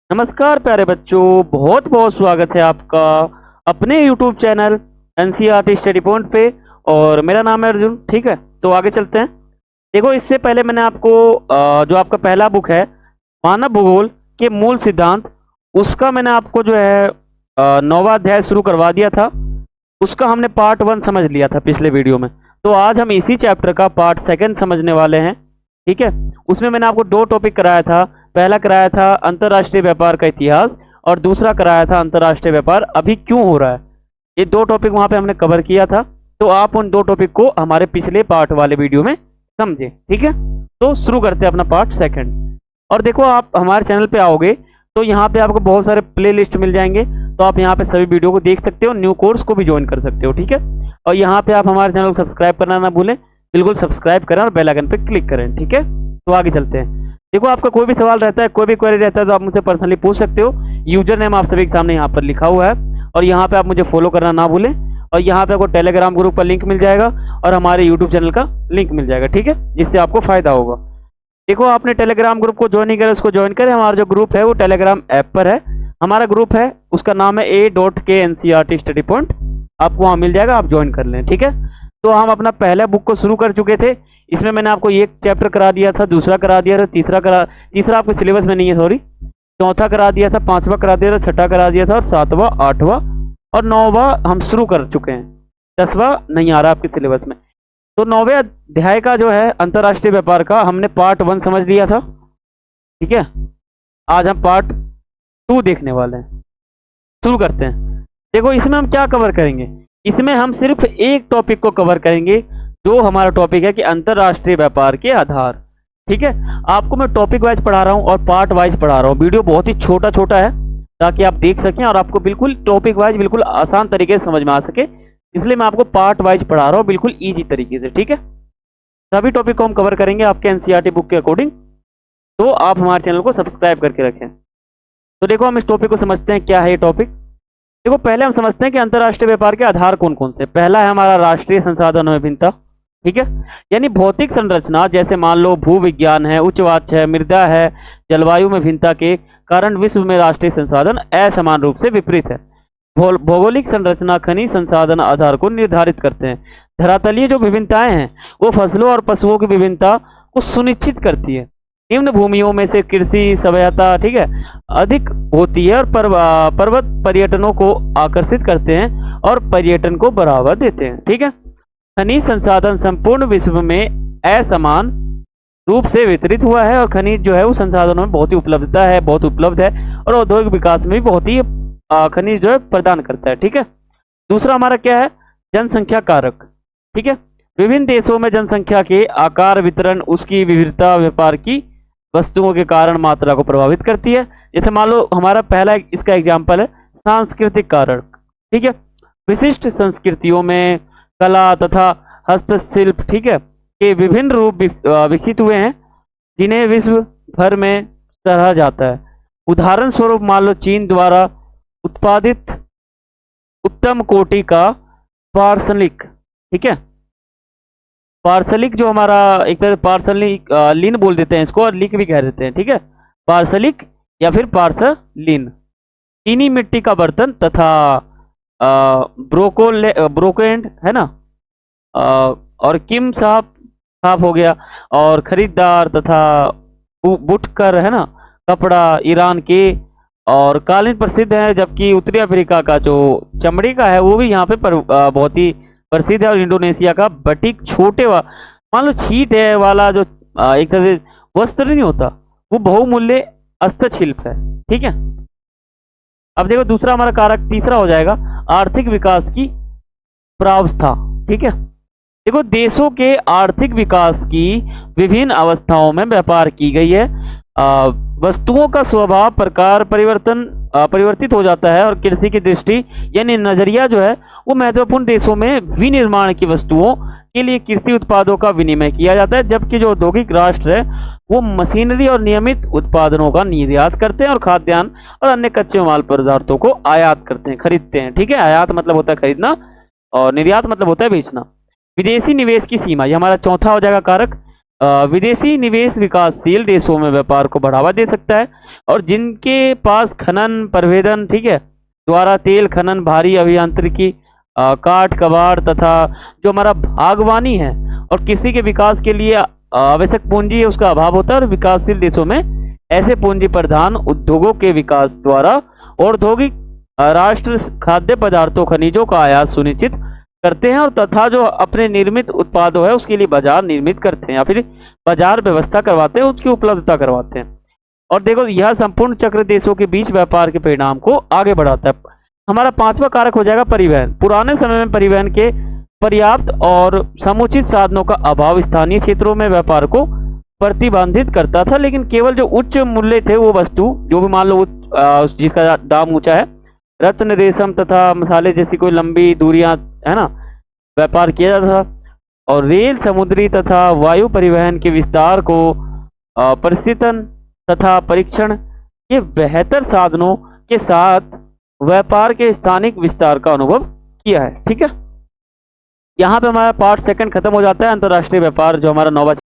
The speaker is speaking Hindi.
नमस्कार प्यारे बच्चों, बहुत बहुत स्वागत है आपका अपने YouTube channel NCERT study point पे। और मेरा नाम है अर्जुन। ठीक है, तो आगे चलते हैं। देखो, इससे पहले मैंने आपको जो आपका पहला बुक है मानव भूगोल के मूल सिद्धांत, उसका मैंने आपको जो है 9वां अध्याय शुरू करवा दिया था। उसका हमने पार्ट 1 समझ लिया था पिछले वीडियो में। तो आज हम इसी चैप्टर का पार्ट 2 समझने वाले हैं। ठीक है, उसमें मैंने आपको 2 टॉपिक कराया था। पहला कराया था अंतर्राष्ट्रीय व्यापार का इतिहास और दूसरा कराया था अंतर्राष्ट्रीय व्यापार अभी क्यों हो रहा है। ये 2 टॉपिक वहां पे हमने कवर किया था। तो आप उन 2 टॉपिक को हमारे पिछले पार्ट वाले वीडियो में समझे। ठीक है, तो शुरू करते हैं अपना पार्ट 2। और देखो, आप हमारे चैनल पे आओगे तो यहाँ पे आपको बहुत सारे प्ले लिस्ट मिल जाएंगे। तो आप यहाँ पे सभी वीडियो को देख सकते हो, न्यू कोर्स को भी ज्वाइन कर सकते हो। ठीक है, और यहाँ पे आप हमारे चैनल को सब्सक्राइब करना ना भूलें। बिल्कुल सब्सक्राइब करें और बेल आइकन पे क्लिक करें। ठीक है, तो आगे चलते हैं। देखो, आपका कोई भी सवाल रहता है, कोई भी क्वेरी रहता है तो आप मुझसे पर्सनली पूछ सकते हो। यूजर नेम आप सभी के सामने यहाँ पर लिखा हुआ है और यहाँ पे आप मुझे फॉलो करना ना भूलें। और यहाँ पे आपको टेलीग्राम ग्रुप का लिंक मिल जाएगा और हमारे यूट्यूब चैनल का लिंक मिल जाएगा। ठीक है, जिससे आपको फायदा होगा। देखो, आपने टेलीग्राम ग्रुप को ज्वाइन नहीं करा, उसको ज्वाइन करें। हमारा जो ग्रुप है वो टेलीग्राम ऐप पर है। हमारा ग्रुप है, उसका नाम है a.k.ncrt स्टडी पॉइंट। आपको वहाँ मिल जाएगा, आप ज्वाइन कर लें। ठीक है, तो हम अपना पहला बुक को शुरू कर चुके थे। इसमें मैंने आपको एक चैप्टर करा दिया था, दूसरा करा दिया था, तीसरा आपके सिलेबस में नहीं है, सॉरी। चौथा करा दिया था, 5वां करा दिया था, 6ठा करा दिया था और 7वां, 8वां और 9वां हम शुरू कर चुके हैं। 10वां नहीं आ रहा आपके सिलेबस में। तो 9वें अध्याय का जो है अंतर्राष्ट्रीय व्यापार का हमने पार्ट 1 समझ लिया था। ठीक है, आज हम पार्ट 2 देखने वाले हैं। शुरू करते हैं। देखो, इसमें हम क्या कवर करेंगे। इसमें हम सिर्फ एक टॉपिक को कवर करेंगे, जो हमारा टॉपिक है कि अंतर्राष्ट्रीय व्यापार के आधार। ठीक है, आपको मैं टॉपिक वाइज पढ़ा रहा हूं और पार्ट वाइज पढ़ा रहा हूं। वीडियो बहुत ही छोटा छोटा है ताकि आप देख सकें और आपको बिल्कुल टॉपिक वाइज बिल्कुल आसान तरीके से समझ में आ सके। इसलिए मैं आपको पार्ट वाइज पढ़ा रहा हूं, बिल्कुल ईजी तरीके से। ठीक है, सभी टॉपिक को हम कवर करेंगे आपके एनसीईआरटी बुक के अकॉर्डिंग। तो आप हमारे चैनल को सब्सक्राइब करके रखें। तो देखो, हम इस टॉपिक को समझते हैं, क्या है ये टॉपिक। देखो, पहले हम समझते हैं कि अंतर्राष्ट्रीय व्यापार के आधार कौन कौन से। पहला है हमारा राष्ट्रीय संसाधन में भिन्नता। ठीक है, यानी भौतिक संरचना, जैसे मान लो भू विज्ञान है, उच्चवाच है, मृदा है, जलवायु में भिन्नता के कारण विश्व में राष्ट्रीय संसाधन असमान रूप से विपरीत है। भौगोलिक संरचना खनिज संसाधन आधार को निर्धारित करते हैं। धरातलीय जो विभिन्नताएं हैं वो फसलों और पशुओं की विभिन्नता को सुनिश्चित करती है। निम्न भूमियों में से कृषि सभ्यता, ठीक है, अधिक होती है और पर्वत पर्यटनों को आकर्षित करते हैं और पर्यटन को बढ़ावा देते हैं। ठीक है, खनिज संसाधन संपूर्ण विश्व में असमान रूप से वितरित हुआ है और खनिज जो है वो संसाधनों में बहुत ही बहुत उपलब्ध है और औद्योगिक विकास में भी बहुत ही खनिज जो है प्रदान करता है। ठीक है, दूसरा हमारा क्या है, जनसंख्या कारक। ठीक है, विभिन्न देशों में जनसंख्या के आकार, वितरण, उसकी विविधता व्यापार की वस्तुओं के कारण मात्रा को प्रभावित करती है। जैसे मान लो हमारा पहला इसका एग्जाम्पल है सांस्कृतिक कारक। ठीक है, विशिष्ट संस्कृतियों में कला तथा हस्तशिल्प, ठीक है, के विभिन्न रूप विकसित हुए हैं जिन्हें विश्व भर में सराहा जाता है। उदाहरण स्वरूप मान लो चीन द्वारा उत्पादित उत्तम कोटि का पार्सलिक। ठीक है, पार्सलिक जो हमारा एक तरह पार्सलिक लिन बोल देते हैं इसको और लिक भी कह देते हैं। ठीक है, पार्सलिक या फिर पार्सलिन। चीनी मिट्टी का बर्तन तथा ब्रोकेंड है ना, और किम साफ हो गया। और खरीदार तथा बुटकर है ना, कपड़ा ईरान के और कालीन प्रसिद्ध है। जबकि उत्तरी अफ्रीका का जो चमड़ी का है वो भी यहाँ पे बहुत ही प्रसिद्ध है। और इंडोनेशिया का बटिक मान लो छीट है वाला जो एक तरह से वस्त्र नहीं होता, वो बहुमूल्य हस्तशिल्प है। ठीक है, अब देखो दूसरा हमारा कारक तीसरा हो जाएगा आर्थिक विकास की प्रावस्था। ठीक है, देखो देशों के आर्थिक विकास की विभिन्न अवस्थाओं में व्यापार की गई है। वस्तुओं का स्वभाव प्रकार परिवर्तित हो जाता है और कृषि की दृष्टि यानी नजरिया जो है वो महत्वपूर्ण देशों में विनिर्माण की वस्तुओं के लिए कृषि उत्पादों का विनिमय किया जाता है। जबकि जो औद्योगिक राष्ट्र है वो मशीनरी और नियमित उत्पादनों का निर्यात करते हैं और खाद्यान्न और अन्य कच्चे माल पदार्थों को आयात करते हैं, खरीदते हैं। ठीक है, आयात मतलब होता है खरीदना और निर्यात मतलब होता है बेचना। विदेशी निवेश की सीमा, ये हमारा चौथा हो जाएगा कारक। विदेशी निवेश विकासशील देशों में व्यापार को बढ़ावा दे सकता है। और जिनके पास खनन परिवेदन, ठीक है, द्वारा तेल खनन, भारी अभियांत्रिकी, काठ कबाड़ तथा जो हमारा बागवानी है और कृषि के विकास के लिए आवश्यक पूंजी है उसका अभाव होता है। और विकासशील देशों में ऐसे पूंजी प्रधान उद्योगों के विकास द्वारा औद्योगिक राष्ट्र खाद्य पदार्थों खनिजों का आयात सुनिश्चित करते हैं और तथा जो अपने निर्मित उत्पादों है उसके लिए बाजार निर्मित करते हैं या फिर बाजार व्यवस्था करवाते हैं, उसकी उपलब्धता करवाते हैं। और देखो यह संपूर्ण चक्र देशों के बीच व्यापार के परिणाम को आगे बढ़ाता है। हमारा पांचवा कारक हो जाएगा परिवहन। पुराने समय में परिवहन के पर्याप्त और समुचित साधनों का अभाव स्थानीय क्षेत्रों में व्यापार को प्रतिबंधित करता था, लेकिन केवल जो उच्च मूल्य थे वो वस्तु जो भी मान लो जिसका दाम ऊंचा है, रत्न, रेशम तथा मसाले जैसी कोई लंबी दूरियां, है ना, व्यापार किया जाता था। और रेल, समुद्री तथा वायु परिवहन के विस्तार को परिसीतन तथा परीक्षण ये बेहतर साधनों के साथ व्यापार के स्थानिक विस्तार का अनुभव किया है। ठीक है, यहाँ पे हमारा पार्ट सेकंड खत्म हो जाता है। अंतरराष्ट्रीय व्यापार जो हमारा 9वां